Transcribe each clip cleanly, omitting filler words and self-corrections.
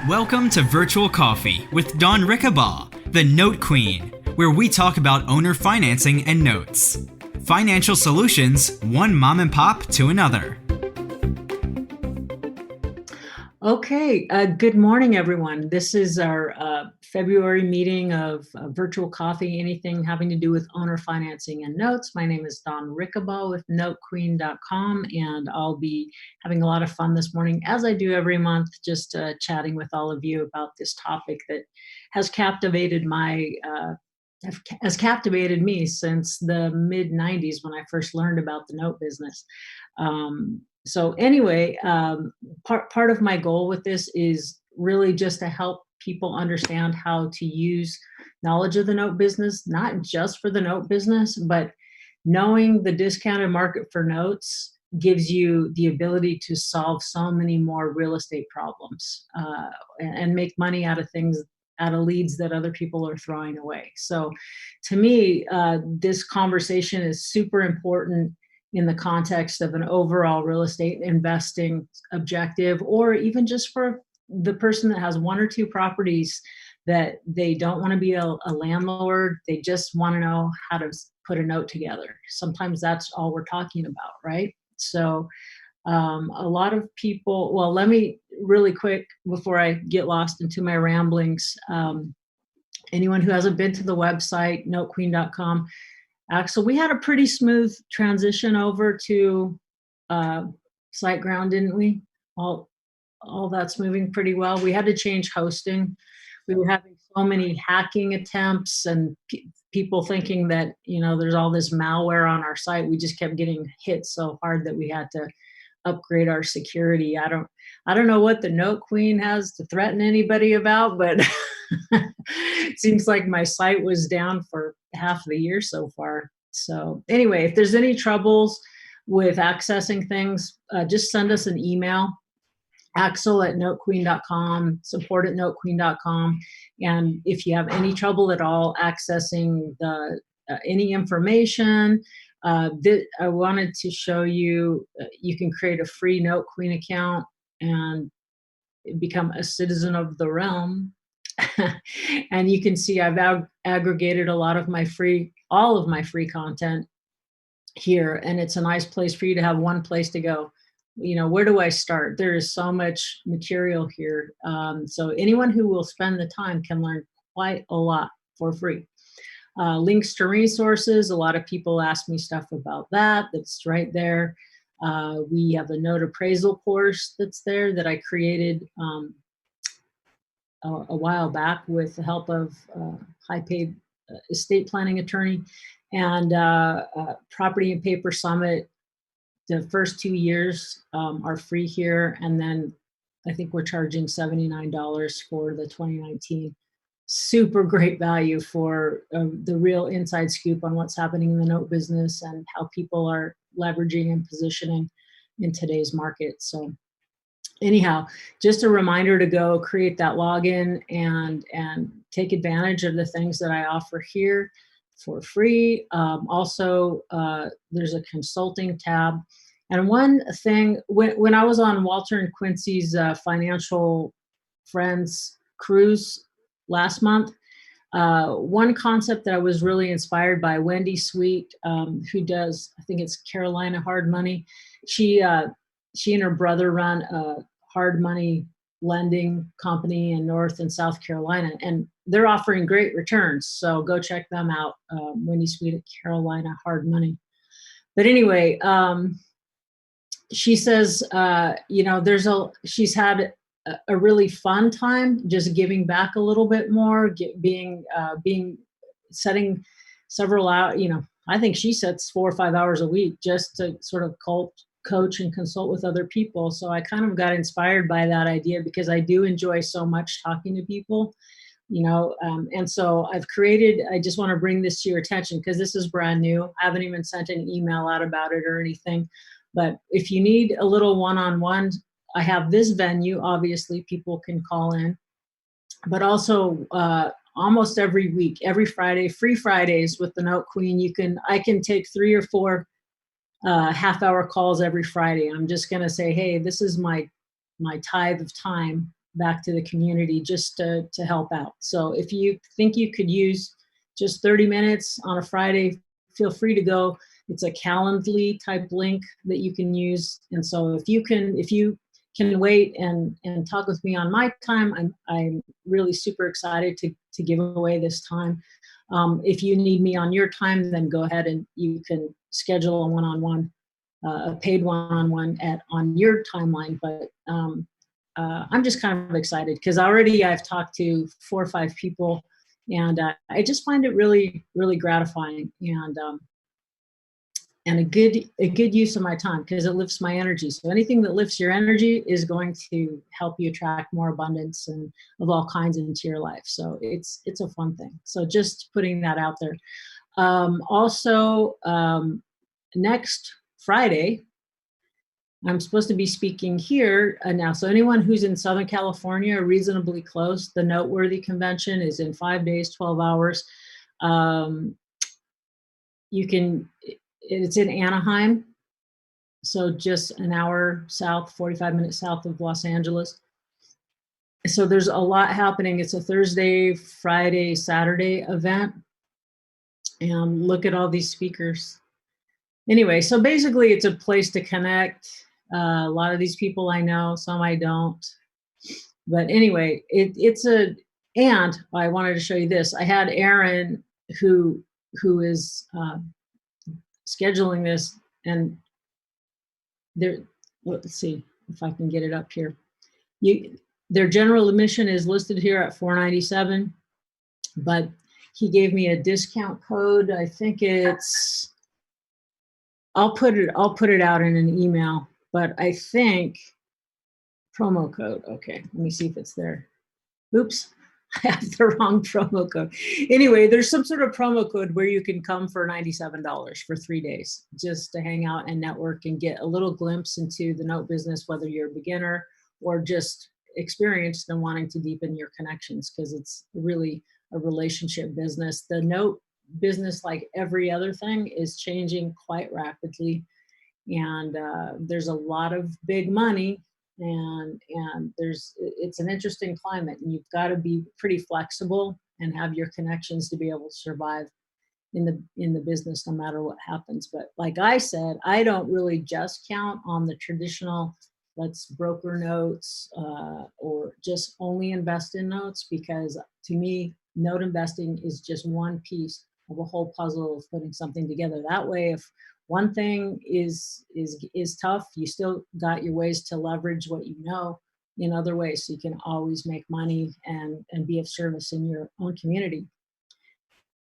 Welcome to Virtual Coffee with Dawn Rickabaugh, the Note Queen, where we talk about owner financing and notes. Financial solutions, one mom and pop to another. Okay, good morning, everyone. This is our February meeting of Virtual Coffee, anything having to do with owner financing and notes. My name is Dawn Rickabaugh with NoteQueen.com, and I'll be having a lot of fun this morning, as I do every month, just chatting with all of you about this topic that has captivated has captivated me since the mid 90s when I first learned about the note business. So anyway, part of my goal with this is really just to help people understand how to use knowledge of the note business, not just for the note business, but knowing the discounted market for notes gives you the ability to solve so many more real estate problems and make money out of things, out of leads that other people are throwing away. So to me, this conversation is super important in the context of an overall real estate investing objective, or even just for the person that has one or two properties that they don't want to be a landlord. They just want to know how to put a note together. Sometimes that's all we're talking about, right? So a lot of people, well, let me really quick before I get lost into my ramblings. Anyone who hasn't been to the website, notequeen.com, Axel, we had a pretty smooth transition over to SiteGround, didn't we? All that's moving pretty well. We had to change hosting. We were having so many hacking attempts and people thinking that, there's all this malware on our site. We just kept getting hit so hard that we had to upgrade our security. I don't know what the Note Queen has to threaten anybody about, but it seems like my site was down for half the year so far. So anyway, if there's any troubles with accessing things, just send us an email, axel@notequeen.com, support@notequeen.com. And if you have any trouble at all accessing any information, I wanted to show you, you can create a free Note Queen account and become a citizen of the realm. And you can see I've aggregated all of my free content here, and it's a nice place for you to have one place to go. Where do I start? There is so much material here. So anyone who will spend the time can learn quite a lot for free. Links to resources. A lot of people ask me stuff about that. That's right there. We have a note appraisal course that's there that I created a while back with the help of high-paid estate planning attorney, and Property and Paper Summit. The first 2 years are free here, and then I think we're charging $79 for the 2019. Super great value for the real inside scoop on what's happening in the note business and how people are leveraging and positioning in today's market. So anyhow, just a reminder to go create that login and take advantage of the things that I offer here for free. Also, there's a consulting tab. And one thing, when I was on Walter and Quincy's Financial Friends cruise last month, one concept that I was really inspired by, Wendy Sweet, who does, I think it's Carolina Hard Money. She and her brother run a hard money lending company in North and South Carolina, and they're offering great returns. So go check them out, Wendy Sweet at Carolina Hard Money. But anyway, she says, she's had a really fun time just giving back a little bit more, setting several out. I think she sets 4 or 5 hours a week just to sort of coach and consult with other people. So I kind of got inspired by that idea because I do enjoy so much talking to people, and so I just want to bring this to your attention because this is brand new. I haven't even sent an email out about it or anything. But if you need a little one-on-one, I have this venue. Obviously, people can call in, but also almost every week, every Friday, free Fridays with the Note Queen. I can take 3 or 4 half-hour calls every Friday. I'm just going to say, hey, this is my tithe of time back to the community just to help out. So if you think you could use just 30 minutes on a Friday, feel free to go. It's a Calendly type link that you can use. And so if you can wait and talk with me on my time, I'm really super excited to give away this time. If you need me on your time, then go ahead and you can schedule a one-on-one, a paid one-on-one on your timeline. But I'm just kind of excited because already I've talked to 4 or 5 people, and I just find it really, really gratifying and a good use of my time because it lifts my energy. So anything that lifts your energy is going to help you attract more abundance and of all kinds into your life. So it's a fun thing. So just putting that out there. Also, next Friday, I'm supposed to be speaking here now. So anyone who's in Southern California, reasonably close, the Noteworthy Convention is in 5 days, 12 hours. It's in Anaheim, so just an hour south, 45 minutes south of Los Angeles. So there's a lot happening. It's a Thursday, Friday, Saturday event. And look at all these speakers. Anyway, so basically it's a place to connect. A lot of these people I know, some I don't. But anyway, and I wanted to show you this. I had Aaron, who is scheduling this, and let's see if I can get it up here. Their general admission is listed here at $497, but he gave me a discount code. I think I'll put it out in an email, but I think promo code. Okay, let me see if it's there. Oops. I have the wrong promo code. Anyway, there's some sort of promo code where you can come for $97 for 3 days just to hang out and network and get a little glimpse into the note business, whether you're a beginner or just experienced and wanting to deepen your connections, because it's really a relationship business. The note business, like every other thing, is changing quite rapidly. And there's a lot of big money, and it's an interesting climate, and you've got to be pretty flexible and have your connections to be able to survive in the business no matter what happens. But like I said, I don't really just count on the traditional let's broker notes or just only invest in notes, because to me note investing is just one piece of a whole puzzle of putting something together. That way, if one thing is tough, you still got your ways to leverage what you know in other ways, so you can always make money and be of service in your own community.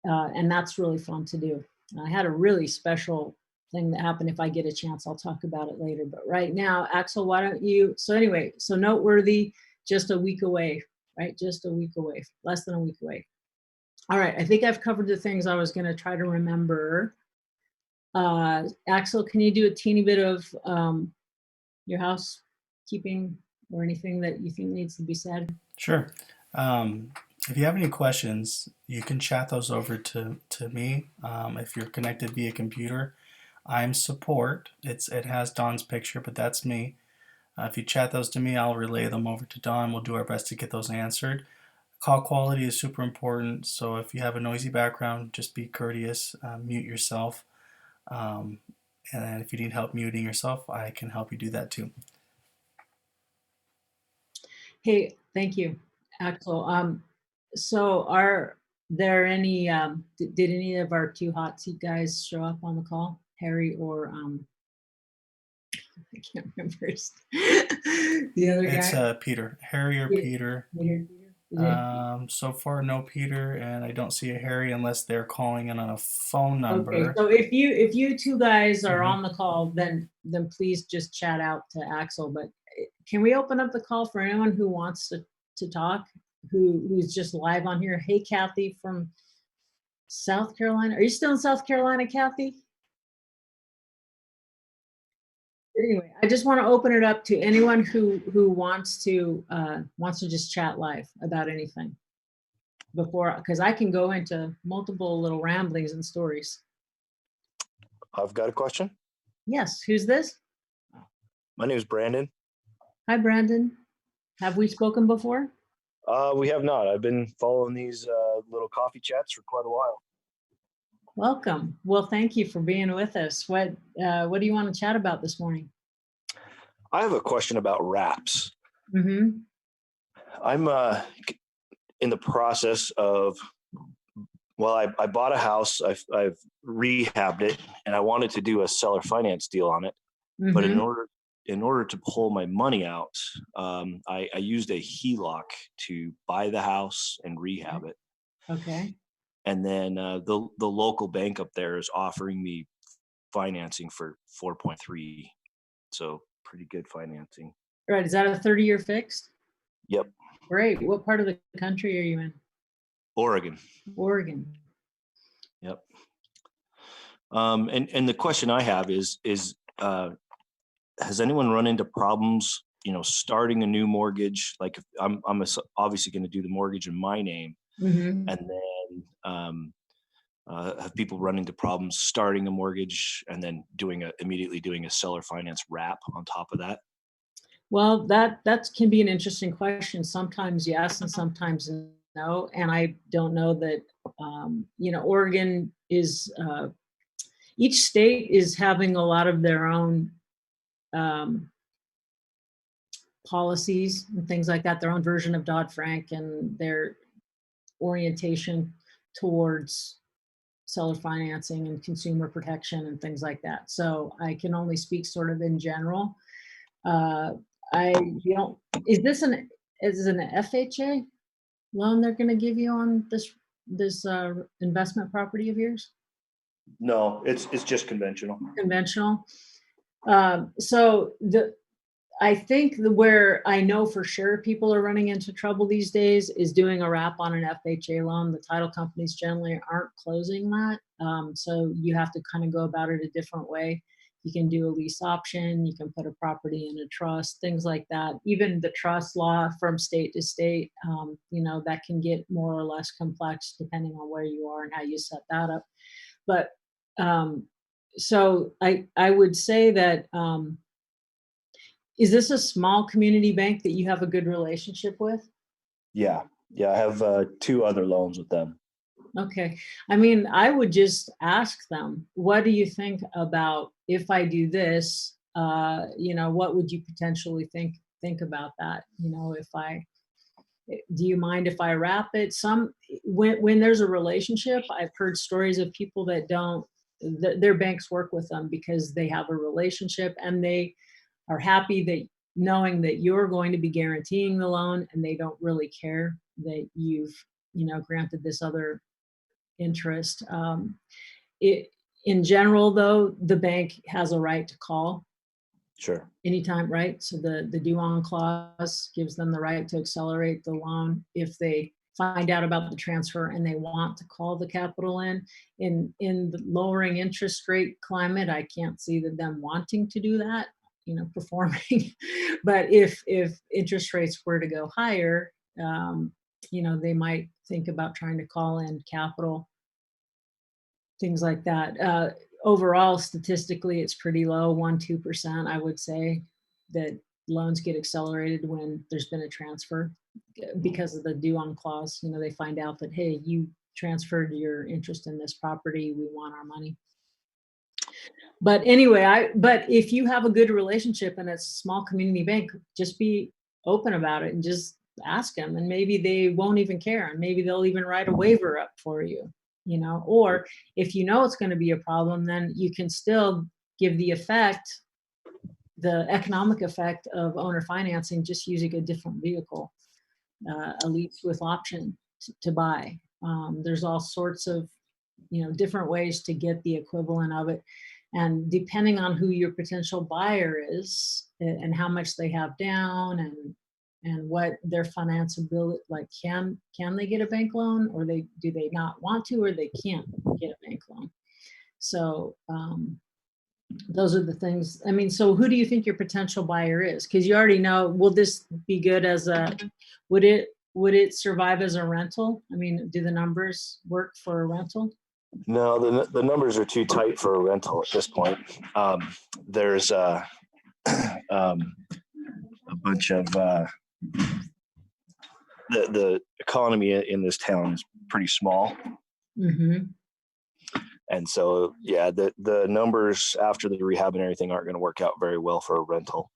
And that's really fun to do. I had a really special thing that happened. If I get a chance, I'll talk about it later. But right now, Axel, why don't you? So anyway, so Noteworthy, just a week away, right? Just a week away, less than a week away. All right, I think I've covered the things I was going to try to remember. Axel, can you do a teeny bit of your housekeeping or anything that you think needs to be said? Sure. If you have any questions, you can chat those over to me. If you're connected via computer, I'm support. It has Don's picture, but that's me. If you chat those to me, I'll relay them over to Don. We'll do our best to get those answered. Call quality is super important, so if you have a noisy background, just be courteous, mute yourself. And if you need help muting yourself, I can help you do that too. Hey, thank you, Axel. So are there any, did any of our 2 hot seat guys show up on the call? Harry or, I can't remember the other guy? It's Peter. Harry or Peter. Peter. So far, no Peter, and I don't see a Harry unless they're calling in on a phone number. Okay, so if you 2 guys are on the call, then please just chat out to Axel. But can we open up the call for anyone who wants to talk, who's just live on here? Hey, Kathy from South Carolina. Are you still in South Carolina, Kathy? Anyway, I just want to open it up to anyone who wants to just chat live about anything because I can go into multiple little ramblings and stories. I've got a question. Yes, who's this? My name is Brandon. Hi, Brandon. Have we spoken before? We have not. I've been following these little coffee chats for quite a while. Welcome. Well, thank you for being with us. What do you want to chat about this morning? I have a question about wraps. Mm-hmm. I'm in the process of, well, I bought a house, I've rehabbed it, and I wanted to do a seller finance deal on it. But in order to pull my money out, I used a HELOC to buy the house and rehab it. Okay. And then the local bank up there is offering me financing for 4.3, so pretty good financing. Right. Is that a 30-year fixed? Yep. Great. What part of the country are you in? Oregon. Oregon. Yep. And the question I have is has anyone run into problems, starting a new mortgage? Like, if I'm obviously going to do the mortgage in my name, Mm-hmm. and then have people run into problems starting a mortgage and then immediately doing a seller finance wrap on top of that? Well, that can be an interesting question. Sometimes yes, and sometimes no. And I don't know that, Oregon is, each state is having a lot of their own policies and things like that, their own version of Dodd-Frank and their orientation towards seller financing and consumer protection and things like that. So I can only speak sort of in general. Is this an FHA loan they're going to give you on this investment property of yours? No, it's just conventional. Conventional. I think where I know for sure people are running into trouble these days is doing a wrap on an FHA loan. The title companies generally aren't closing that. So you have to kind of go about it a different way. You can do a lease option, you can put a property in a trust, things like that. Even the trust law from state to state, that can get more or less complex depending on where you are and how you set that up. But so I would say that, is this a small community bank that you have a good relationship with? Yeah. I have 2 other loans with them. Okay. I mean, I would just ask them, what do you think about if I do this? What would you potentially think about that? Do you mind if I wrap it? When there's a relationship, I've heard stories of people that their banks work with them because they have a relationship and they are happy that knowing that you're going to be guaranteeing the loan and they don't really care that you've, granted this other interest. In general, though, the bank has a right to call. Sure. Anytime, right? So the due on clause gives them the right to accelerate the loan if they find out about the transfer and they want to call the capital in. In the lowering interest rate climate, I can't see them wanting to do that, performing. But if interest rates were to go higher, they might think about trying to call in capital, things like that. Overall, statistically, it's pretty low, 1-2%. I would say that loans get accelerated when there's been a transfer because of the due on clause. They find out that, hey, you transferred your interest in this property, we want our money. But anyway, but if you have a good relationship and it's a small community bank, just be open about it and just ask them, and maybe they won't even care, and maybe they'll even write a waiver up for you. Or if it's going to be a problem, then you can still give the economic effect of owner financing, just using a different vehicle, a lease with option to buy. There's all sorts of, different ways to get the equivalent of it. And depending on who your potential buyer is and how much they have down and what their financeability, like can they get a bank loan, or do they not want to, or they can't get a bank loan. So those are the things. I mean, so who do you think your potential buyer is? Because you already know, will this be good would it survive as a rental? I mean, do the numbers work for a rental? No, the numbers are too tight for a rental at this point. There's a bunch of the economy in this town is pretty small. Mm-hmm. And so, yeah, the numbers after the rehab and everything aren't going to work out very well for a rental.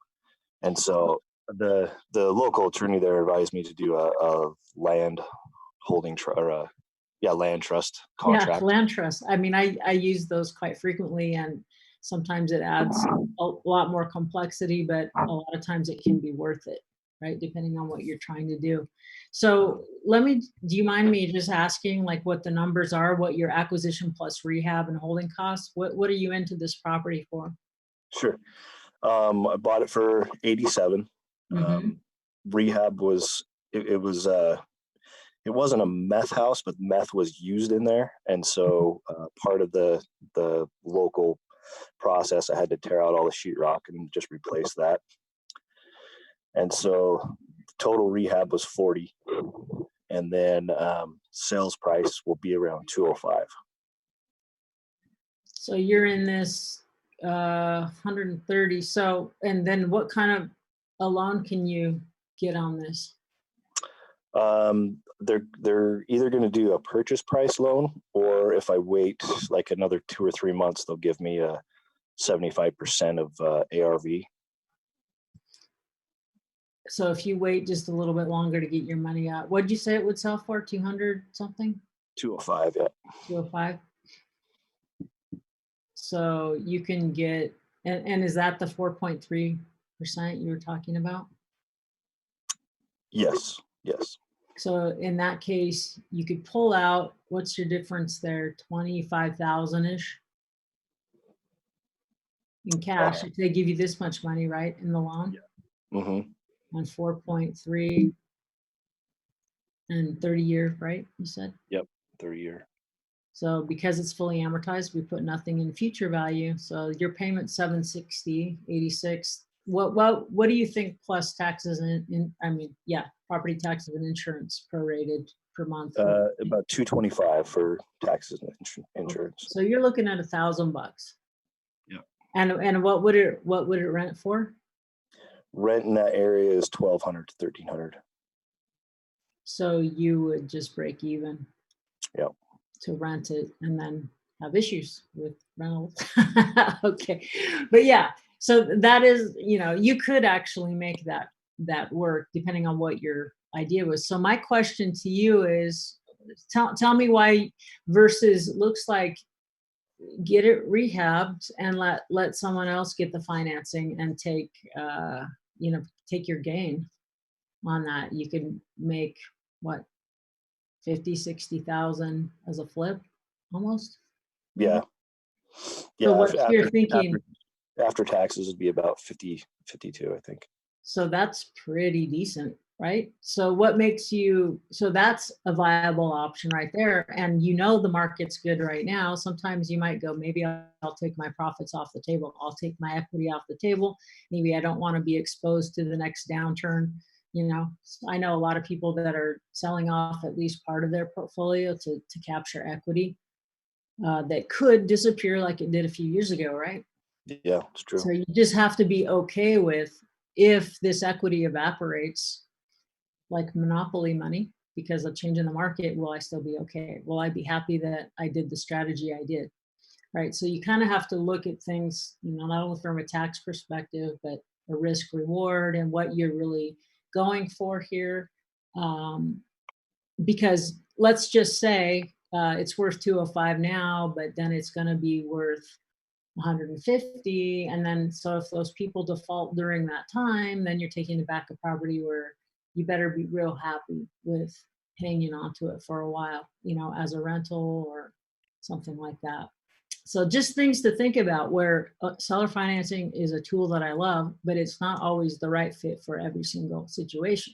And so the local attorney there advised me to do a land holding land trust contract. Yeah, land trust. I mean, I use those quite frequently, and sometimes it adds a lot more complexity, but a lot of times it can be worth it, right? Depending on what you're trying to do. So do you mind me just asking like what the numbers are, what your acquisition plus rehab and holding costs? What are you into this property for? Sure. I bought it for 87. Mm-hmm. Rehab was, it wasn't a meth house, but meth was used in there. And so part of the local process, I had to tear out all the sheetrock and just replace that. And so total rehab was 40. And then sales price will be around 205. So you're in this 130. So, and then what kind of a loan can you get on this? They're either going to do a purchase price loan, or if I wait like another 2 or 3 months, they'll give me a 75% of ARV. So if you wait just a little bit longer to get your money out, what'd you say it would sell for? 200 something? 205, yeah. 205. So you can get, and is that the 4.3% you were talking about? Yes. So in that case, you could pull out, what's your difference there? 25,000-ish in cash. If they give you this much money, right, in the loan? Yeah. Mm-hmm. On 4.3 and 30-year, right? You said? Yep, 30-year. So because it's fully amortized, we put nothing in future value. So your payment 760, 86. What do you think plus taxes and property taxes and insurance prorated per month? About 225 for taxes and insurance. So you're looking at $1,000. Yeah. And what would it rent for? Rent in that area is $1,200 to $1,300. So you would just break even. Yep. To rent it and then have issues with rentals. Okay. But yeah, so that is, you could actually make that work depending on what your idea was. So my question to you is tell me why versus looks like get it rehabbed and let someone else get the financing and take your gain on that. You could make what 50, 60,000 as a flip almost. Yeah. So what you're thinking after taxes would be about 50, 52, I think. So that's pretty decent, right? So what makes so that's a viable option right there. And the market's good right now. Sometimes you might go, maybe I'll take my profits off the table. I'll take my equity off the table. Maybe I don't want to be exposed to the next downturn. I know a lot of people that are selling off at least part of their portfolio to capture equity that could disappear like it did a few years ago, right? Yeah, it's true. So you just have to be okay with if this equity evaporates like monopoly money because of change in the market, will I still be okay? Will I be happy that I did the strategy I did? Right. So you kind of have to look at things, not only from a tax perspective, but a risk reward and what you're really going for here. Because let's just say it's worth 205 now, but then it's going to be worth 150. And then, so if those people default during that time, then you're taking back a property where you better be real happy with hanging on to it for a while, as a rental or something like that. So just things to think about where seller financing is a tool that I love, but it's not always the right fit for every single situation.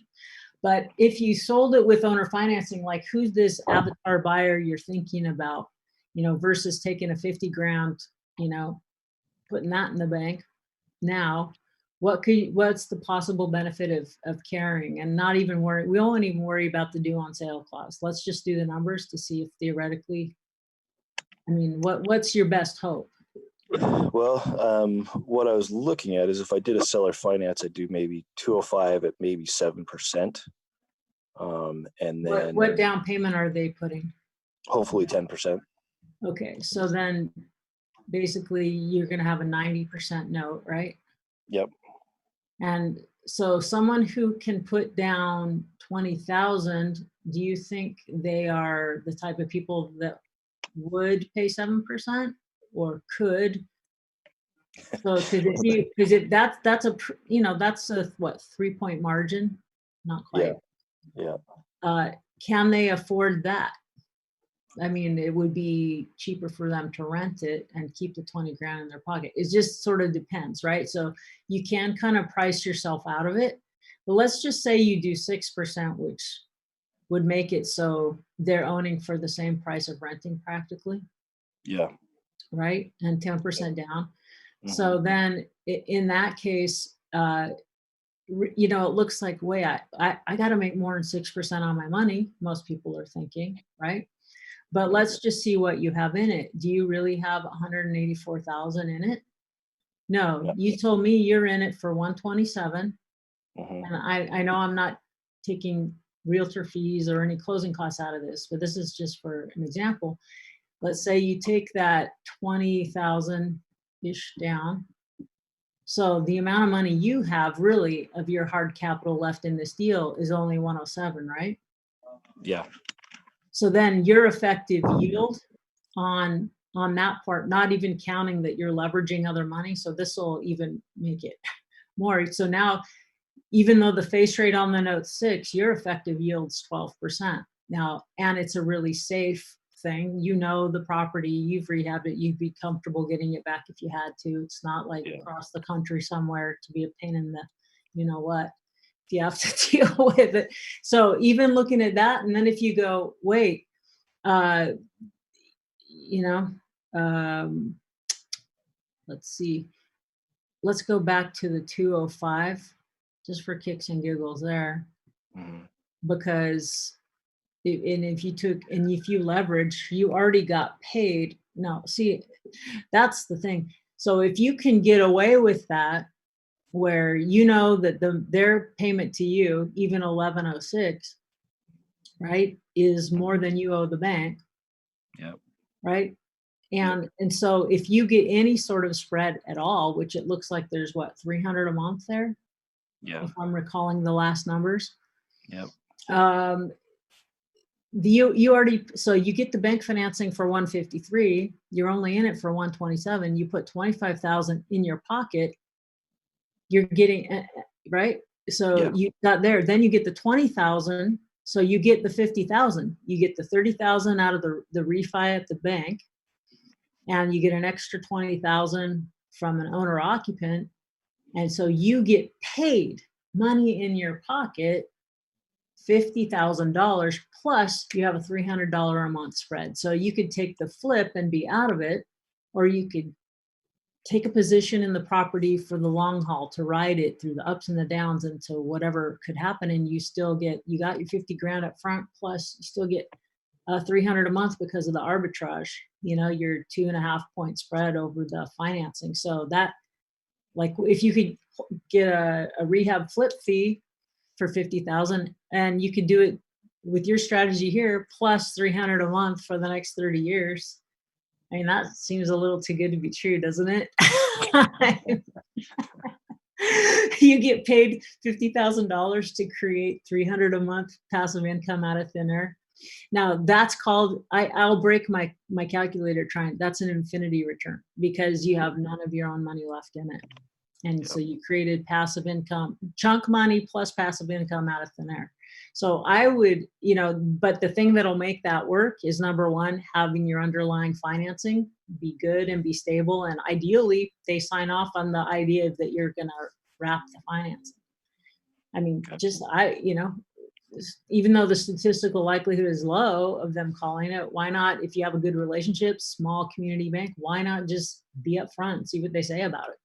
But if you sold it with owner financing, like who's this avatar buyer you're thinking about, versus taking a 50 grand, putting that in the bank now, what's the possible benefit of carrying and not even worry? We won't even worry about the due on sale clause. Let's just do the numbers to see if theoretically, what's your best hope? Well, what I was looking at is if I did a seller finance, I'd do maybe 205 at maybe 7%. And then What down payment are they putting? hopefully 10%. Okay, so then basically you're gonna have a 90% note, right? Yep. And so someone who can put down 20,000, do you think they are the type of people that would pay 7% or could? So, because if that's that's a what, 3-point margin? Not Yeah. quite. Yeah. Can they afford that? I mean, it would be cheaper for them to rent it and keep the 20 grand in their pocket. It just sort of depends, right? So you can kind of price yourself out of it. But let's just say you do 6%, which would make it so they're owning for the same price of renting practically, Yeah. right? And 10% down. Mhm. So then in that case, it looks like, wait, I got to make more than 6% on my money. Most people are thinking, right? But let's just see what you have in it. Do you really have 184,000 in it? No, Yeah. you told me you're in it for 127. Mhm. And I know I'm not taking realtor fees or any closing costs out of this, but this is just for an example. Let's say you take that 20,000-ish down. So the amount of money you have really of your hard capital left in this deal is only 107, right? Yeah. So then your effective yield on that part, not even counting that you're leveraging other money. So this will even make it more. So now, even though the face rate on the note's 6, your effective yield's 12%. Now, and it's a really safe thing. You know the property, you've rehabbed it, you'd be comfortable getting it back if you had to. It's not like Yeah. across the country somewhere to be a pain in the, you know what, if you have to deal with it. So even looking at that, and then if you go, wait, uh, you know, um, let's see, let's go back to the 205 just for kicks and giggles there, Mhm. because if you leverage, you already got paid. No, see, that's the thing. So if you can get away with that, where you know that their payment to you, even 1106, right, is more than you owe the bank, Yep. right? Yep. And so if you get any sort of spread at all, which it looks like there's what, 300 a month there, Yeah. if I'm recalling the last numbers. Yep. Um, you already, so you get the bank financing for 153, you're only in it for 127, you put 25,000 in your pocket, you're getting right. So Yeah. you got there, then you get the 20,000, so you get the 50,000, you get the 30,000 out of the refi at the bank, and you get an extra 20,000 from an owner occupant. And so you get paid money in your pocket, $50,000, plus you have a $300 a month spread. So you could take the flip and be out of it, or you could take a position in the property for the long haul to ride it through the ups and the downs until whatever could happen. And you got your 50 grand up front, plus you still get 300 a month because of the arbitrage, your 2.5 point spread over the financing. So that, like, if you could get a rehab flip fee for 50,000, and you could do it with your strategy here, plus 300 a month for the next 30 years. I mean, that seems a little too good to be true, doesn't it? You get paid $50,000 to create 300 a month passive income out of thin air. Now that's called, I'll break my calculator trying, that's an infinity return, because you have none of your own money left in it. And Yep. so you created passive income, chunk money plus passive income out of thin air. So I would, but the thing that'll make that work is, number one, having your underlying financing be good and be stable. And ideally they sign off on the idea that you're going to wrap the financing. I mean, even though the statistical likelihood is low of them calling it, why not, if you have a good relationship, small community bank, why not just be upfront and see what they say about it?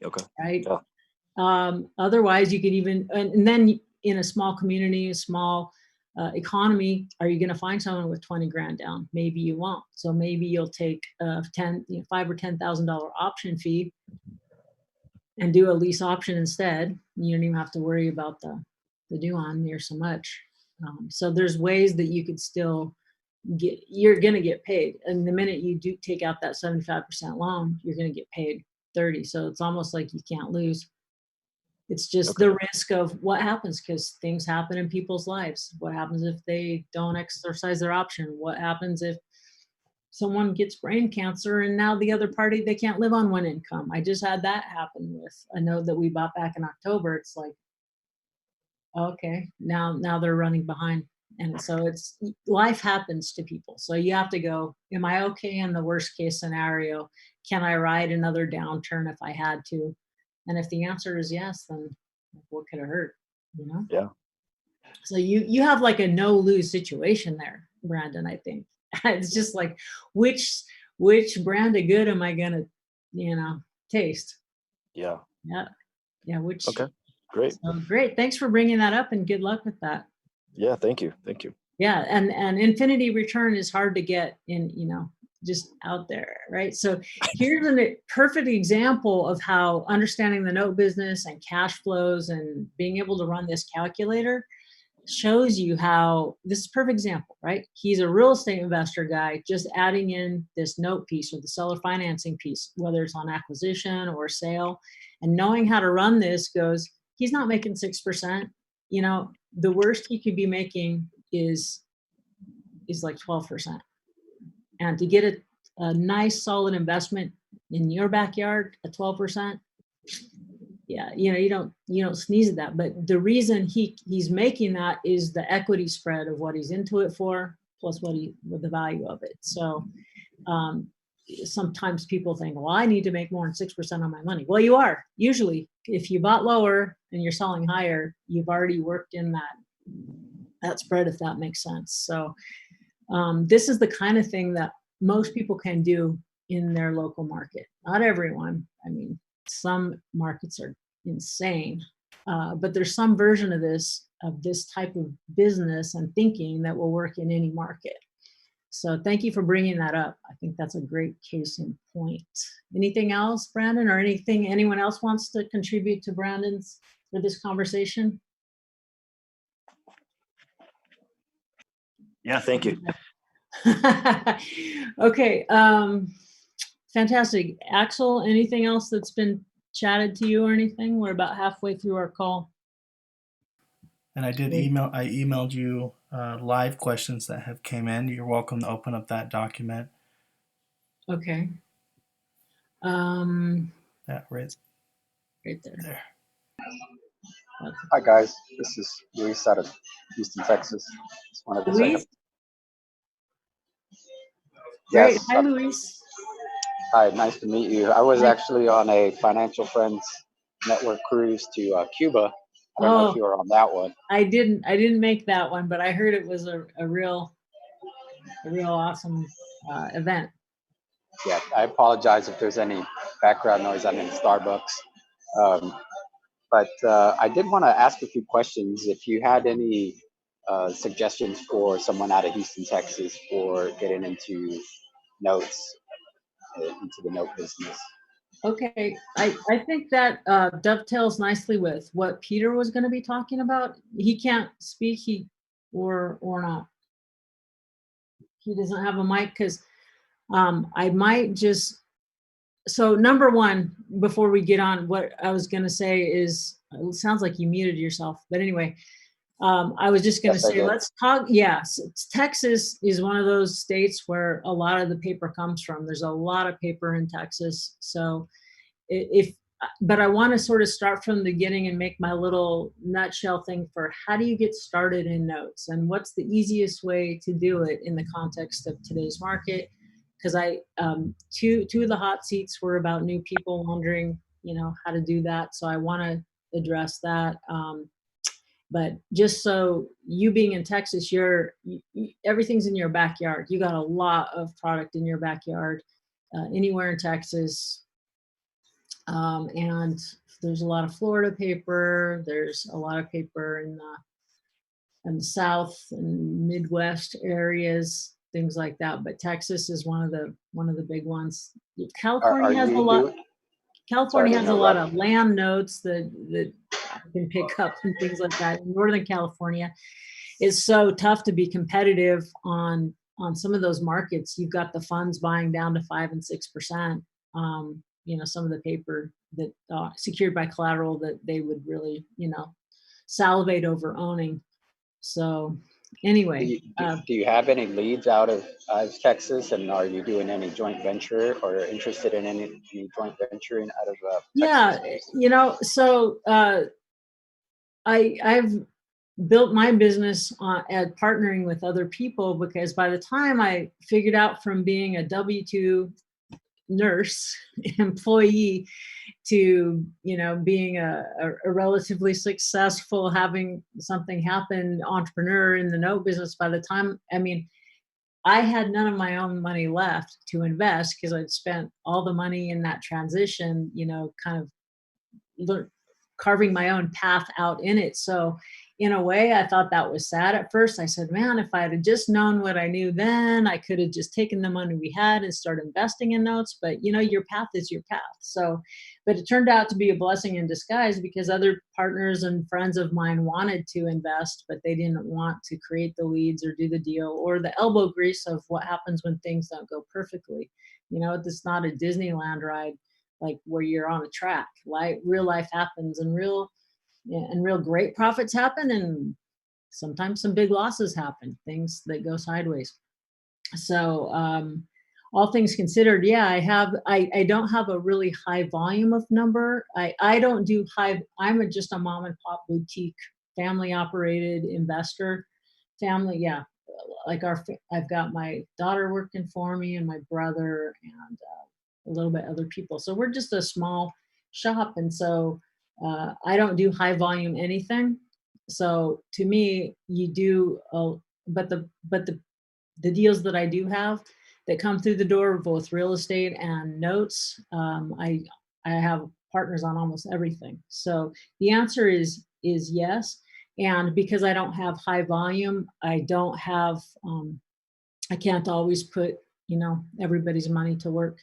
Okay. Right. Yeah. Otherwise you could even, and then in a small community, a small economy, are you going to find someone with 20 grand down? Maybe you won't. So maybe you'll take a $5,000 or $10,000 option fee and do a lease option instead. You don't even have to worry about the due on near so much. So there's ways that you could still you're going to get paid. And the minute you do take out that 75% loan, you're going to get paid 30. So it's almost like you can't lose. It's just the risk of what happens, because things happen in people's lives. What happens if they don't exercise their option? What happens if someone gets brain cancer and now the other party, they can't live on one income? I just had that happen with a note that we bought back in October. It's like, okay, now they're running behind. And so it's life happens to people. So you have to go, am I okay in the worst case scenario? Can I ride another downturn if I had to? And if the answer is yes, then what could it hurt? You know? Yeah. So you have like a no lose situation there, Brandon. I think it's just like which brand of good am I gonna taste? Yeah. Yeah. Which Okay. Great. So great. Thanks for bringing that up, and good luck with that. Yeah. Thank you. Yeah, and infinity return is hard to get in, just out there, right? So here's a perfect example of how understanding the note business and cash flows and being able to run this calculator shows you how this is a perfect example, right? He's a real estate investor guy, just adding in this note piece or the seller financing piece, whether it's on acquisition or sale, and knowing how to run this goes, he's not making 6%. The worst he could be making is like 12%. And to get a nice solid investment in your backyard at 12%, yeah, you don't sneeze at that. But the reason he's making that is the equity spread of what he's into it for, plus what the value of it. So sometimes people think, well, I need to make more than 6% on my money. Well, you are. Usually, if you bought lower and you're selling higher, you've already worked in that spread, if that makes sense. So this is the kind of thing that most people can do in their local market. Not everyone. I mean, some markets are insane, but there's some version of this type of business and thinking that will work in any market. So thank you for bringing that up. I think that's a great case in point. Anything else, Brandon, or anything anyone else wants to contribute to Brandon's for this conversation? Yeah. Thank you. Okay. Fantastic. Axel, anything else that's been chatted to you or anything? We're about halfway through our call. And I emailed you live questions that have came in. You're welcome to open up that document. Okay. That right there. Hi guys, this is Luis out of Houston, Texas. Just wanted to Luis? Yes. Great. Hi, Luis. Hi, nice to meet you. I was actually on a Financial Friends Network cruise to Cuba. I don't know if you were on that one. I didn't make that one, but I heard it was a real awesome event. Yeah, I apologize if there's any background noise. I'm in Starbucks. But I did want to ask a few questions. If you had any suggestions for someone out of Houston, Texas, for getting into notes, into the note business. Okay, I think that dovetails nicely with what Peter was going to be talking about. He can't speak, or not. He doesn't have a mic because I might just. So number one, before we get on, what I was going to say is, it sounds like you muted yourself, but anyway, I was just going to say, let's talk. Yes, Texas is one of those states where a lot of the paper comes from. There's a lot of paper in Texas. So but I want to sort of start from the beginning and make my little nutshell thing for how do you get started in notes and what's the easiest way to do it in the context of today's market. Because two of the hot seats were about new people wondering, how to do that. So I want to address that. But just so you being in Texas, everything's in your backyard. You got a lot of product in your backyard, anywhere in Texas. And there's a lot of Florida paper. There's a lot of paper in and the South and Midwest areas, things like that. But Texas is one of the big ones. Are California has a you lot. doing? Sorry California to has a lot interrupt. of land notes that I can pick up and things like that. In Northern California, it's so tough to be competitive on some of those markets. You've got the funds buying down to 5 and 6%. Some of the paper that secured by collateral that they would really, salivate over owning. So Do anyway, you, do you have any leads out of Texas, and are you doing any joint venture or interested in any joint venturing out of yeah, Texas? so I've built my business at partnering with other people, because by the time I figured out from being a W-2 nurse employee to being a relatively successful, having something happen, entrepreneur in the note business, by the time, I had none of my own money left to invest, because I'd spent all the money in that transition, kind of carving my own path out in it. So in a way, I thought that was sad at first. I said, man, if I had just known what I knew then, I could have just taken the money we had and started investing in notes. But your path is your path. So, but it turned out to be a blessing in disguise, because other partners and friends of mine wanted to invest, but they didn't want to create the leads or do the deal or the elbow grease of what happens when things don't go perfectly. It's not a Disneyland ride, like where you're on a track. Like real life happens, and real great profits happen, and sometimes some big losses happen, things that go sideways. So all things considered, yeah, I don't have a really high volume of number. I don't do high. Just a mom and pop boutique, family operated investor. Family, yeah. I've got my daughter working for me and my brother and a little bit other people. So we're just a small shop, and so I don't do high volume anything. So to me, you do, but the deals that I do have that come through the door, both real estate and notes, I have partners on almost everything. So the answer is yes. And because I don't have high volume, I don't have I can't always put everybody's money to work,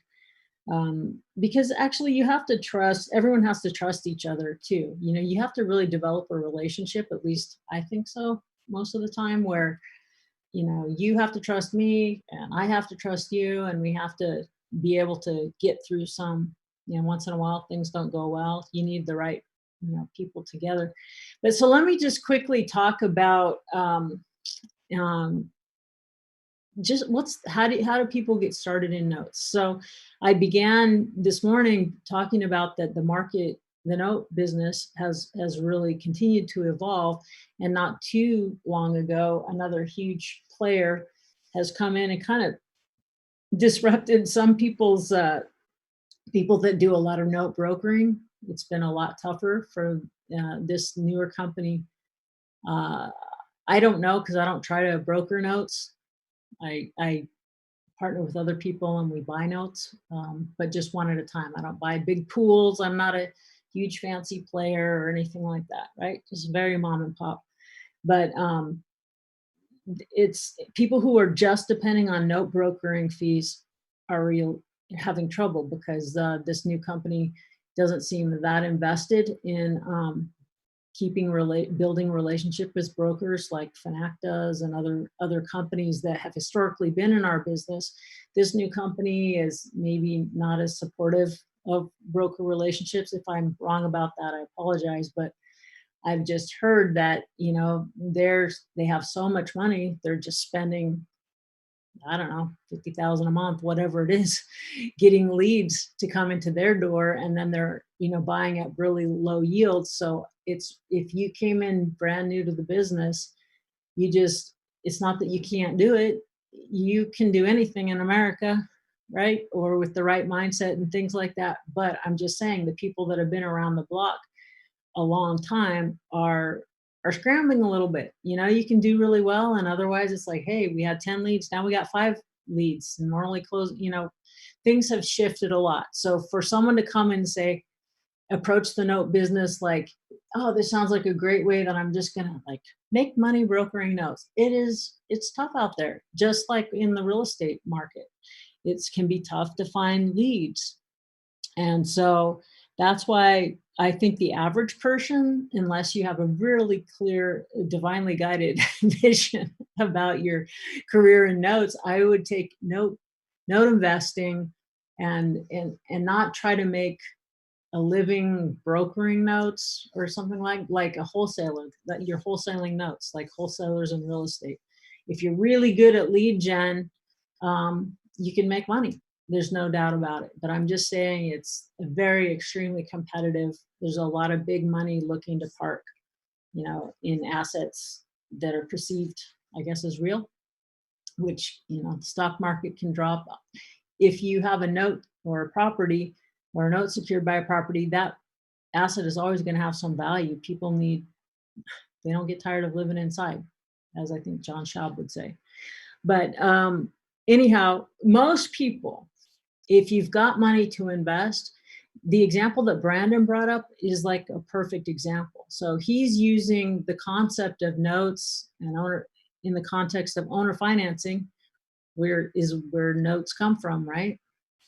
because actually you have to trust. Everyone has to trust each other too. You have to really develop a relationship. At least I think so most of the time, where you have to trust me and I have to trust you, and we have to be able to get through some, once in a while things don't go well. You need the right, people together. But so let me just quickly talk about um, just how do people get started in notes. So I began this morning talking about that the note business has really continued to evolve, and not too long ago another huge player has come in and kind of disrupted some people that do a lot of note brokering. It's been a lot tougher for this newer company. uh, I don't know, because I don't try to broker notes. I partner with other people and we buy notes, but just one at a time. I don't buy big pools. I'm not a huge fancy player or anything like that, right? Just very mom and pop. But it's people who are just depending on note brokering fees are having trouble, because this new company doesn't seem that invested in building relationship with brokers like Fanac does, and other companies that have historically been in our business. This new company is maybe not as supportive of broker relationships. If I'm wrong about that, I apologize, but I've just heard that they have so much money, they're just spending, I don't know, 50,000 a month, whatever it is, getting leads to come into their door, and then they're, buying at really low yields. So if you came in brand new to the business, it's not that you can't do it. You can do anything in America, right? Or with the right mindset and things like that. But I'm just saying, the people that have been around the block a long time are scrambling a little bit. You can do really well, and otherwise it's like, hey, we had 10 leads, now we got 5 leads, and we're only closing. Things have shifted a lot. So for someone to come and say, approach the note business like oh, this sounds like a great way that I'm just gonna like make money brokering notes. It's tough out there, just like in the real estate market. It can be tough to find leads. And so that's why I think the average person, unless you have a really clear, divinely guided vision about your career and notes, I would take note investing and not try to make a living brokering notes or something like a wholesaler, that you're wholesaling notes like wholesalers in real estate. If you're really good at lead gen, you can make money. There's no doubt about it. But I'm just saying it's a very extremely competitive. There's a lot of big money looking to park, in assets that are perceived, I guess, as real, which, the stock market can drop. If you have a note or a property or a note secured by a property, that asset is always going to have some value. They don't get tired of living inside, as I think John Schaub would say. But anyhow, most people, if you've got money to invest, the example that Brandon brought up is like a perfect example. So he's using the concept of notes and owner in the context of owner financing, where notes come from, right?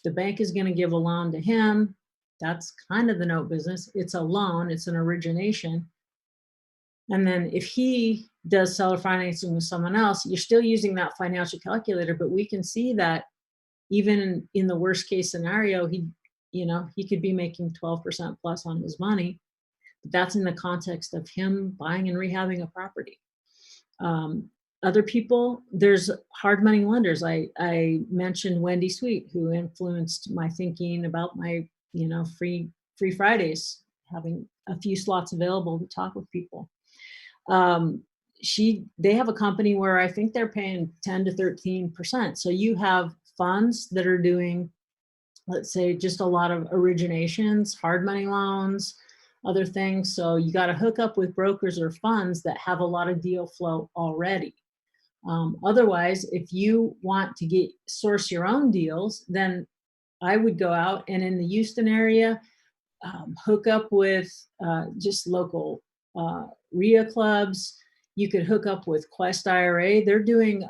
The bank is going to give a loan to him. That's kind of the note business. It's a loan, it's an origination. And then if he does seller financing with someone else, you're still using that financial calculator, but we can see that even in the worst case scenario, he could be making 12% plus on his money. But that's in the context of him buying and rehabbing a property. Other people, there's hard money lenders. I mentioned Wendy Sweet, who influenced my thinking about my, free Fridays, having a few slots available to talk with people. They have a company where I think they're paying 10 to 13%. So you have funds that are doing, let's say, just a lot of originations, hard money loans, other things. So you got to hook up with brokers or funds that have a lot of deal flow already. Otherwise, if you want to source your own deals, then I would go out and in the Houston area, hook up with just local RIA clubs. You could hook up with Quest IRA. They're doing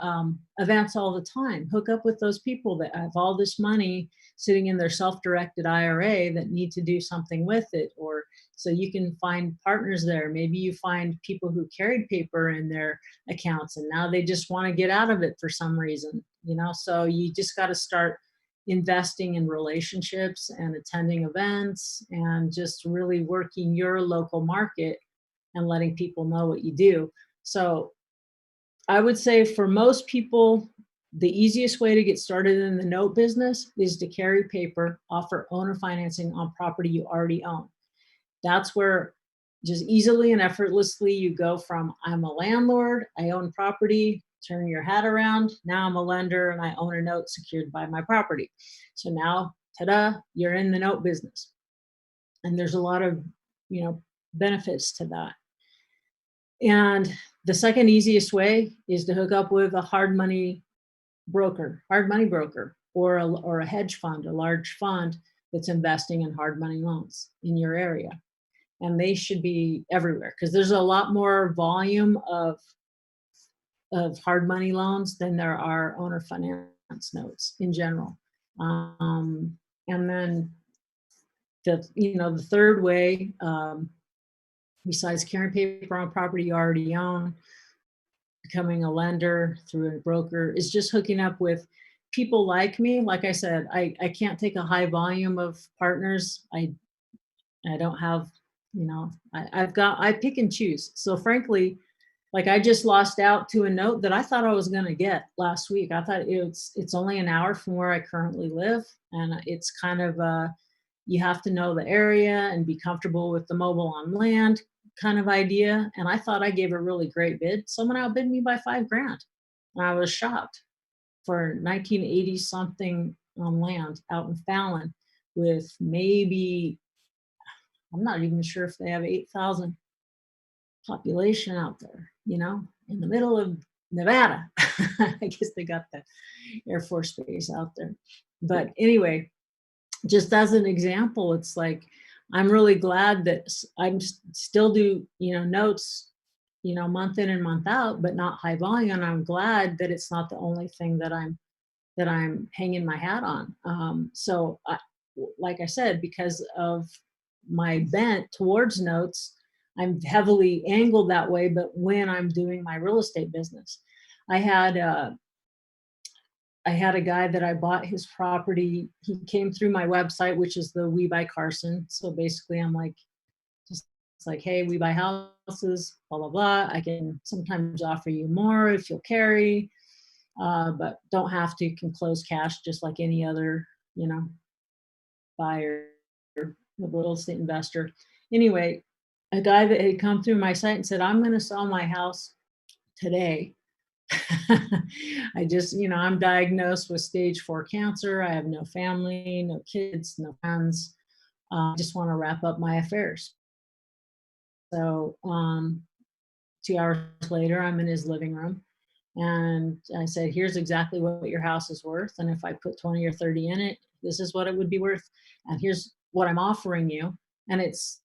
events all the time. Hook up with those people that have all this money sitting in their self-directed IRA that need to do something with it. Or so you can find partners there. Maybe you find people who carried paper in their accounts and now they just want to get out of it for some reason. So you just got to start investing in relationships and attending events and just really working your local market and letting people know what you do. So I would say for most people, the easiest way to get started in the note business is to carry paper, offer owner financing on property you already own. That's where just easily and effortlessly you go from I'm a landlord, I own property, turn your hat around, now I'm a lender and I own a note secured by my property. So now, ta-da, you're in the note business. And there's a lot of, benefits to that. And the second easiest way is to hook up with a hard money broker, or a hedge fund, a large fund that's investing in hard money loans in your area. And they should be everywhere because there's a lot more volume of hard money loans than there are owner finance notes in general. And then the third way, besides carrying paper on property you already own, becoming a lender through a broker, is just hooking up with people like me. Like I said, I can't take a high volume of partners. I don't have, I pick and choose. So frankly, like I just lost out to a note that I thought I was going to get last week. I thought it's only an hour from where I currently live. And it's kind of, you have to know the area and be comfortable with the mobile on land kind of idea. And I thought I gave a really great bid. Someone outbid me by $5,000. And I was shocked for 1980 something on land out in Fallon with maybe, I'm not even sure if they have 8,000 population out there, in the middle of Nevada. I guess they got the Air Force Base out there. But anyway, just as an example, it's like I'm really glad that still do, notes, month in and month out, but not high volume. And I'm glad that it's not the only thing that I'm hanging my hat on. So like I said, because of my bent towards notes, I'm heavily angled that way. But when I'm doing my real estate business, I had a guy that I bought his property. He came through my website, which is the We Buy Carson. So basically I'm like, it's like, hey, we buy houses, blah, blah, blah. I can sometimes offer you more if you'll carry, but don't have to, can close cash just like any other, buyer, real estate investor. Anyway, a guy that had come through my site and said, I'm going to sell my house today. I just, I'm diagnosed with stage 4 cancer. I have no family, no kids, no friends. I just want to wrap up my affairs. So 2 hours later, I'm in his living room. And I said, here's exactly what your house is worth. And if I put 20 or 30 in it, this is what it would be worth. And here's what I'm offering you. And it's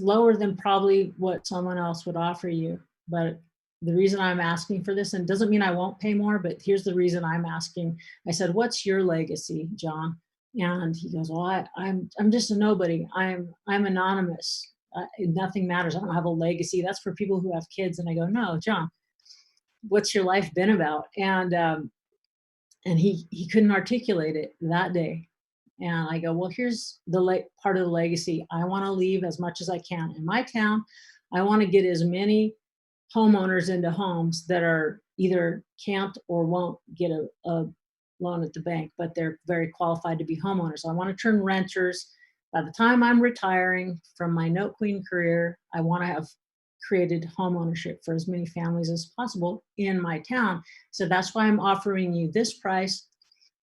lower than probably what someone else would offer you. But the reason I'm asking for this, and it doesn't mean I won't pay more, but here's the reason I'm asking. I said, what's your legacy, John? And he goes, well, I'm just a nobody. I'm anonymous. Nothing matters. I don't have a legacy. That's for people who have kids. And I go, no, John, what's your life been about? And he couldn't articulate it that day. And I go, well, here's the part of the legacy. I want to leave as much as I can in my town. I want to get as many homeowners into homes that are either can't or won't get a loan at the bank, but they're very qualified to be homeowners. I want to turn renters. By the time I'm retiring from my Note Queen career, I want to have created home ownership for as many families as possible in my town. So that's why I'm offering you this price.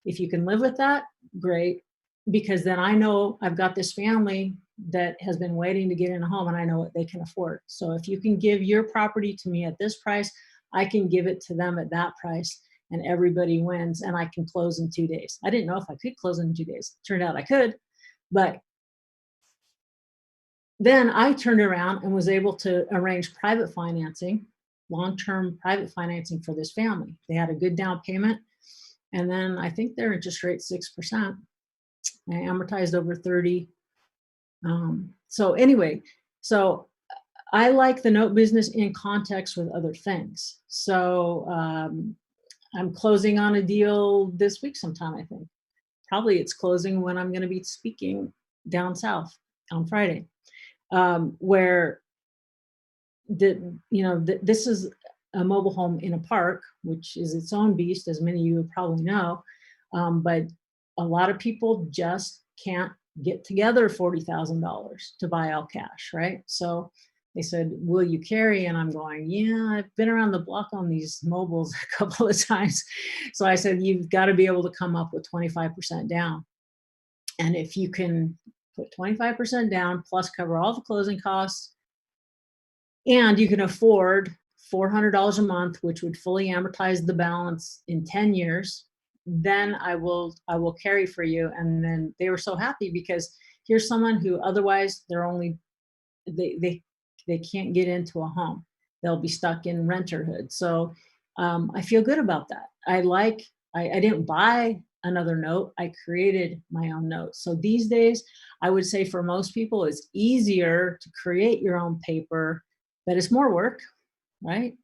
If you can live with that, great, because then I know I've got this family that has been waiting to get in a home and I know what they can afford. So if you can give your property to me at this price, I can give it to them at that price and everybody wins and I can close in 2 days. I didn't know if I could close in 2 days. Turned out I could, but then I turned around and was able to arrange private financing, long-term private financing for this family. They had a good down payment. And then I think their interest rate 6%. I amortized over 30. So anyway, so I like the note business in context with other things. So I'm closing on a deal this week sometime, I think. Probably it's closing when I'm going to be speaking down south on Friday. Where this is a mobile home in a park, which is its own beast, as many of you would probably know. But a lot of people just can't get together $40,000 to buy all cash, right? So they said, will you carry? And I'm going, yeah, I've been around the block on these mobiles a couple of times. So I said, you've got to be able to come up with 25% down. And if you can put 25% down plus cover all the closing costs, and you can afford $400 a month, which would fully amortize the balance in 10 years, then I will carry for you. And then they were so happy because here's someone who otherwise they can't get into a home. They'll be stuck in renterhood. So I feel good about that. I didn't buy another note. I created my own note. So these days, I would say for most people, it's easier to create your own paper, but it's more work, right?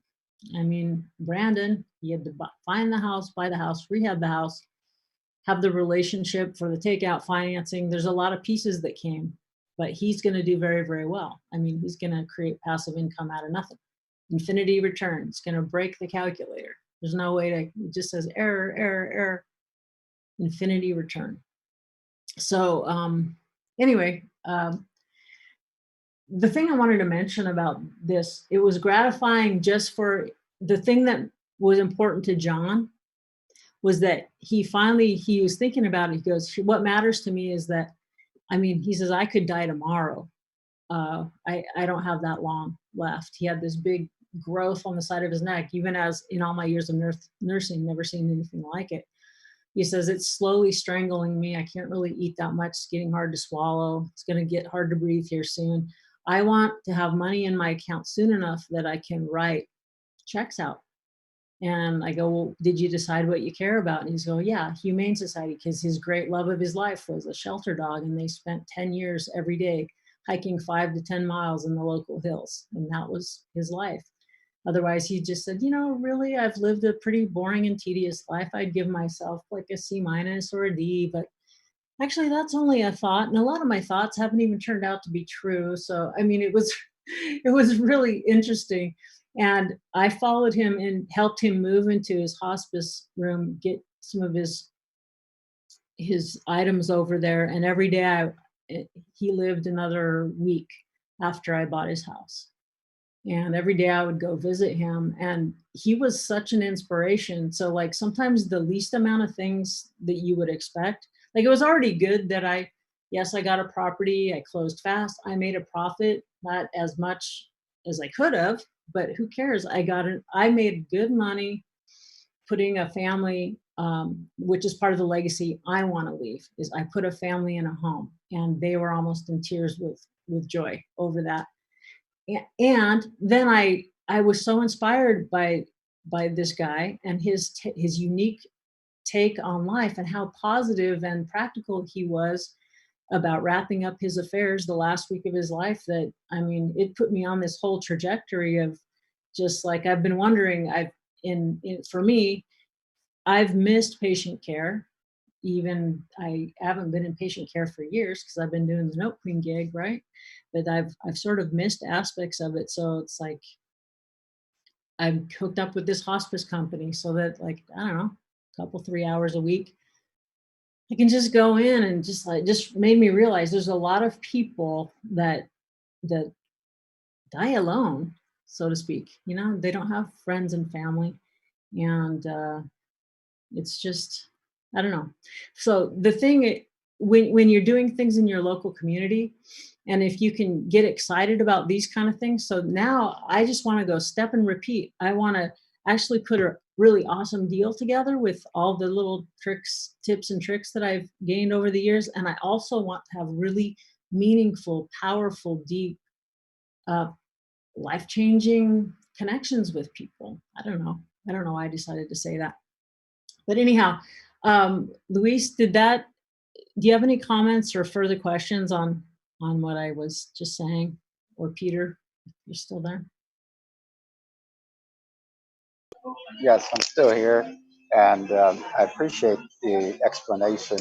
I mean, Brandon, he had to find the house, buy the house, rehab the house, have the relationship for the takeout financing. There's a lot of pieces that came, but he's going to do very, very well. I mean, he's going to create passive income out of nothing. Infinity return. It's going to break the calculator. There's no way to, it just says error, error, error. Infinity return. So anyway, the thing I wanted to mention about this, it was gratifying just for the thing that was important to John was that he was thinking about it. He goes, what matters to me is that, I mean, he says, I could die tomorrow. I don't have that long left. He had this big growth on the side of his neck, even as in all my years of nursing, never seen anything like it. He says, it's slowly strangling me. I can't really eat that much. It's getting hard to swallow. It's going to get hard to breathe here soon. I want to have money in my account soon enough that I can write checks out. And I go, well, did you decide what you care about? And he's going, yeah, Humane Society, because his great love of his life was a shelter dog. And they spent 10 years every day hiking 5 to 10 miles in the local hills. And that was his life. Otherwise, he just said, really, I've lived a pretty boring and tedious life. I'd give myself like a C- or a D, but actually that's only a thought. And a lot of my thoughts haven't even turned out to be true. So, I mean, it was, it was really interesting. And I followed him and helped him move into his hospice room, get some of his items over there. And every day he lived another week after I bought his house. And every day I would go visit him, and he was such an inspiration. So like sometimes the least amount of things that you would expect, like it was already good that I got a property, I closed fast, I made a profit, not as much as I could have, but who cares? I made good money putting a family, which is part of the legacy I want to leave, is I put a family in a home, and they were almost in tears with joy over that. And then I was so inspired by this guy and his unique take on life and how positive and practical he was about wrapping up his affairs the last week of his life, that I mean, it put me on this whole trajectory of just like I've been wondering. For me, I've missed patient care. Even I haven't been in patient care for years because I've been doing the Note Queen gig, right? But I've sort of missed aspects of it. So it's like I'm hooked up with this hospice company so that, like, I don't know, a couple, 3 hours a week, I can just go in and just made me realize there's a lot of people that die alone, so to speak. They don't have friends and family, and it's just, I don't know. So the thing, when you're doing things in your local community, and if you can get excited about these kind of things, so now I just want to go step and repeat. I want to actually put a really awesome deal together with all the little tips and tricks that I've gained over the years. And I also want to have really meaningful, powerful, deep, uh, life-changing connections with people. I don't know why I decided to say that. But anyhow, Luis, do you have any comments or further questions on what I was just saying? Or Peter, if you're still there? Yes, I'm still here, and I appreciate the explanation.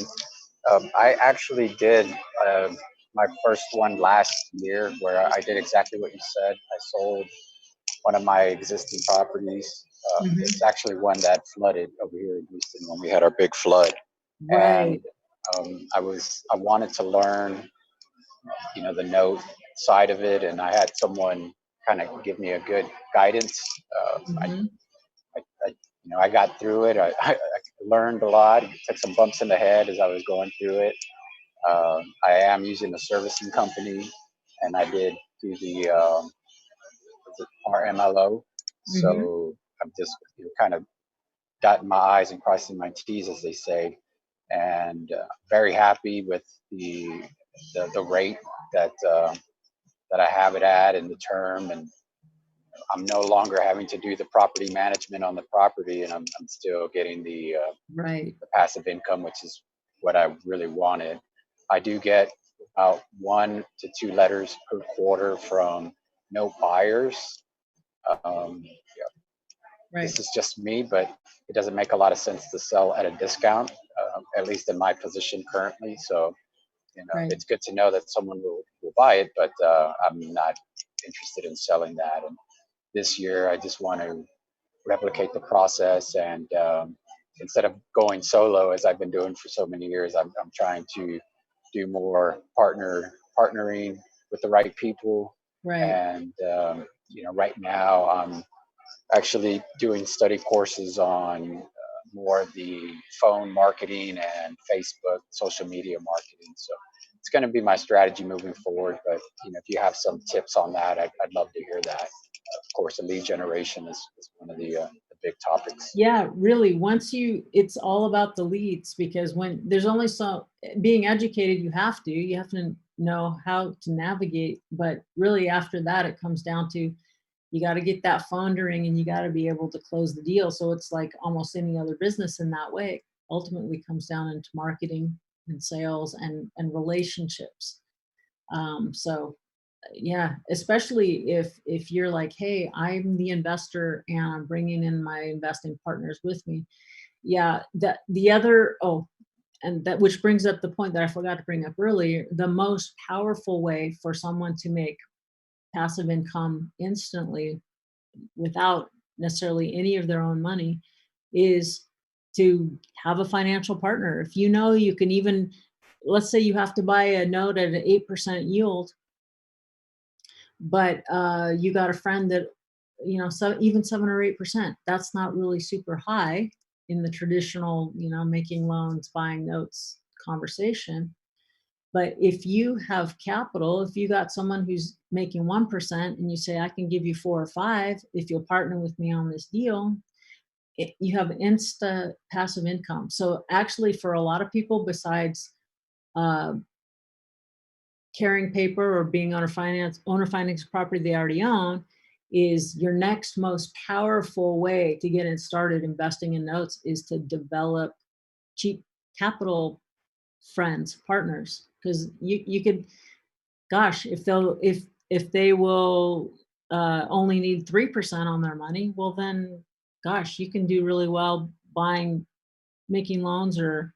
I actually did my first one last year, where I did exactly what you said. I sold one of my existing properties. Mhm. It's actually one that flooded over here in Houston when we had our big flood, Right. and I wanted to learn, the note side of it, and I had someone kind of give me a good guidance. Mhm. I got through it. I learned a lot. Took some bumps in the head as I was going through it. I am using a servicing company, and I did do the RMLO. Mhm. So I'm just kind of dotting my I's and crossing my T's, as they say, and very happy with the rate that I have it at and the term, and I'm no longer having to do the property management on the property, and I'm still getting Right. the passive income, which is what I really wanted. I do get about 1 to 2 letters per quarter from no buyers. Yeah, Right. this is just me, but it doesn't make a lot of sense to sell at a discount, at least in my position currently. So, Right. it's good to know that someone will buy it, but I'm not interested in selling that. And this year, I just want to replicate the process, and instead of going solo as I've been doing for so many years, I'm trying to do more partnering with the right people. Right. And right now I'm actually doing study courses on more of the phone marketing and Facebook social media marketing. So it's going to be my strategy moving forward. But if you have some tips on that, I'd love to hear that. Of course, the lead generation is one of the the big topics. Yeah, really. It's all about the leads, because when there's only so being educated, you have to know how to navigate. But really, after that, it comes down to you got to get that phone to ring and you got to be able to close the deal. So it's like almost any other business in that way. Ultimately, comes down into marketing and sales and relationships. So yeah, especially if you're like, hey, I'm the investor and I'm bringing in my investing partners with me. Yeah, that the other and that, which brings up the point that I forgot to bring up earlier. The most powerful way for someone to make passive income instantly without necessarily any of their own money is to have a financial partner. If you know you can even, let's say you have to buy a note at an 8% yield, but you got a friend that, so even 7 or 8%, that's not really super high in the traditional, making loans, buying notes conversation. But if you have capital, if you got someone who's making 1% and you say, I can give you 4 or 5 if you'll partner with me on this deal, you have insta passive income. So actually, for a lot of people, besides uh, carrying paper or being owner finance property they already own, is your next most powerful way to get it started investing in notes is to develop cheap capital friends, partners. Because you could, gosh, if they will only need 3% on their money, well then, gosh, you can do really well making loans or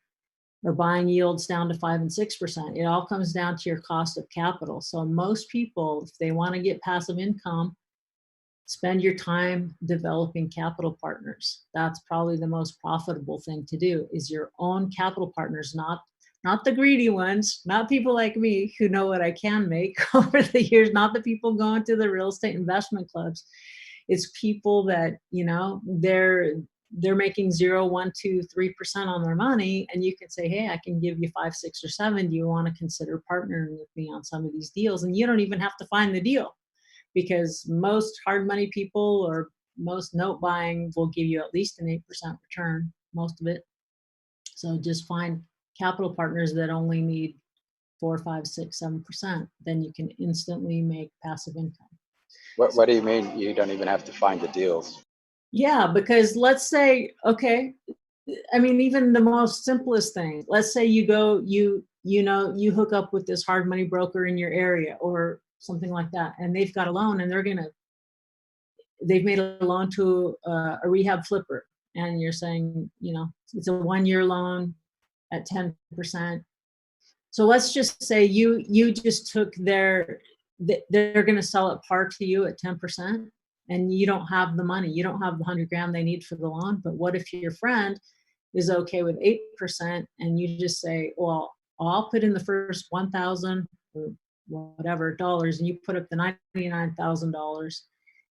buying yields down to 5 and 6%. It all comes down to your cost of capital. So most people, if they want to get passive income, spend your time developing capital partners. That's probably the most profitable thing to do, is your own capital partners, not the greedy ones, not people like me who know what I can make over the years, not the people going to the real estate investment clubs. It's people that, they're making 0, 1, 2, 3% on their money, and you can say, hey, I can give you 5, 6, or 7. Do you want to consider partnering with me on some of these deals? And you don't even have to find the deal, because most hard money people or most note buying will give you at least an 8% return, most of it. So just find capital partners that only need 4, 5, 6, 7%. Then you can instantly make passive income. What do you mean you don't even have to find the deals? Yeah, because let's say, okay, I mean, even the most simplest thing, let's say you go, you hook up with this hard money broker in your area or something like that, and they've got a loan and they've made a loan to a rehab flipper, and you're saying, it's a 1-year loan at 10%. So let's just say you just took they're going to sell it par to you at 10%, and you don't have the money, you don't have the 100 grand they need for the loan. But what if your friend is okay with 8%, and you just say, well, I'll put in the first 1,000 or whatever dollars, and you put up the $99,000,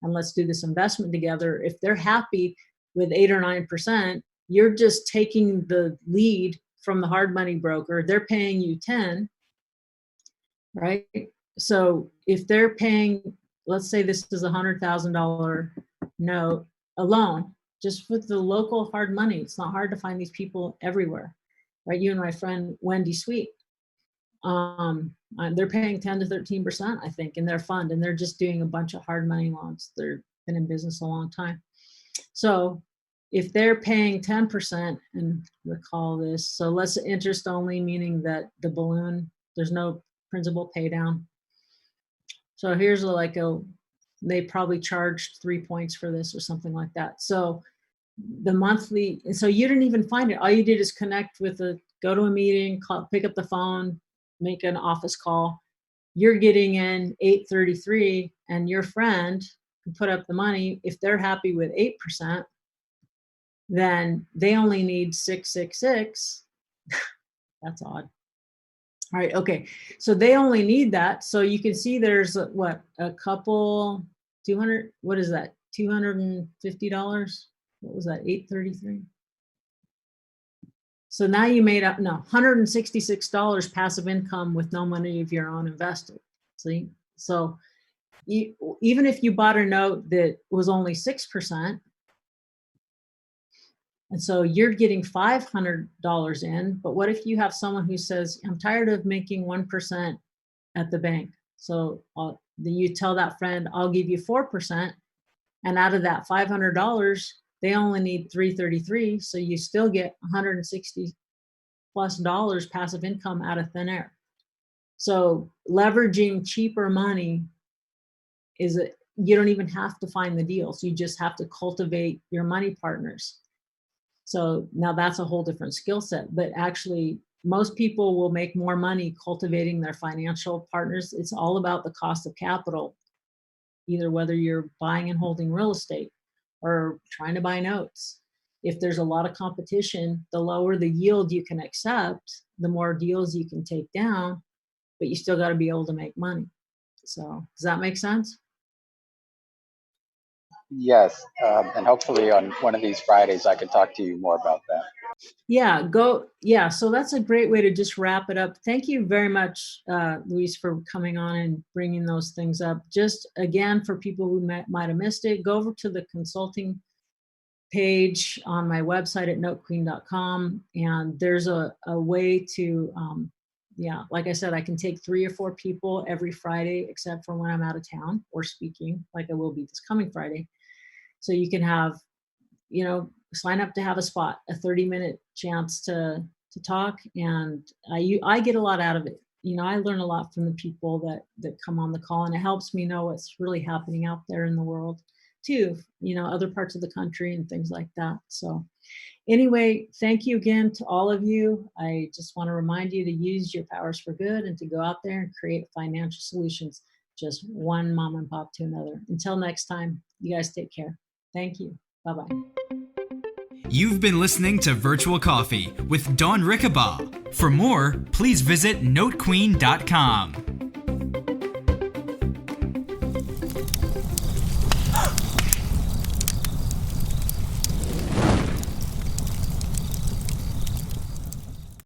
and let's do this investment together. If they're happy with 8 or 9%, you're just taking the lead from the hard money broker. They're paying you 10, right? So if they're paying, let's say this is $100,000 note, a loan, just with the local hard money. It's not hard to find these people everywhere, right? You and my friend Wendy Sweet, they're paying 10 to 13%, I think, in their fund, and they're just doing a bunch of hard money loans. They've been in business a long time. So if they're paying 10%, and recall this, so let's interest only, meaning that the balloon, there's no principal pay down. So here's they probably charged 3 points for this or something like that. So the monthly, so you didn't even find it. All you did is go to a meeting, pick up the phone, make an office call. You're getting in 833, and your friend who put up the money, if they're happy with 8%, then they only need 666. That's odd. All right, okay. So they only need that. So you can see there's a couple, 200, what is that? $250? What was that? 833? So now you made up, $166 passive income with no money of your own invested. See? So even if you bought a note that was only 6%, And so you're getting $500 in, but what if you have someone who says, I'm tired of making 1% at the bank. So you tell that friend, I'll give you 4%. And out of that $500, they only need 333. So you still get $160 plus passive income out of thin air. So leveraging cheaper money you don't even have to find the deals. You just have to cultivate your money partners. So now that's a whole different skill set, but actually most people will make more money cultivating their financial partners. It's all about the cost of capital, either whether you're buying and holding real estate or trying to buy notes. If there's a lot of competition, the lower the yield you can accept, the more deals you can take down, but you still got to be able to make money. So does that make sense? Yes, and hopefully on one of these Fridays, I can talk to you more about that. Yeah, so that's a great way to just wrap it up. Thank you very much, Luis, for coming on and bringing those things up. Just again, for people who might have missed it, go over to the consulting page on my website at notequeen.com, and there's a way to, like I said, I can take 3 or 4 people every Friday, except for when I'm out of town or speaking, like I will be this coming Friday. So you can have, sign up to have a spot, a 30-minute chance to talk. And I get a lot out of it. I learn a lot from the people that come on the call, and it helps me know what's really happening out there in the world too, other parts of the country and things like that. So anyway, thank you again to all of you. I just want to remind you to use your powers for good and to go out there and create financial solutions, just one mom and pop to another. Until next time, you guys take care. Thank you. Bye-bye. You've been listening to Virtual Coffee with Dawn Rickabaugh. For more, please visit notequeen.com.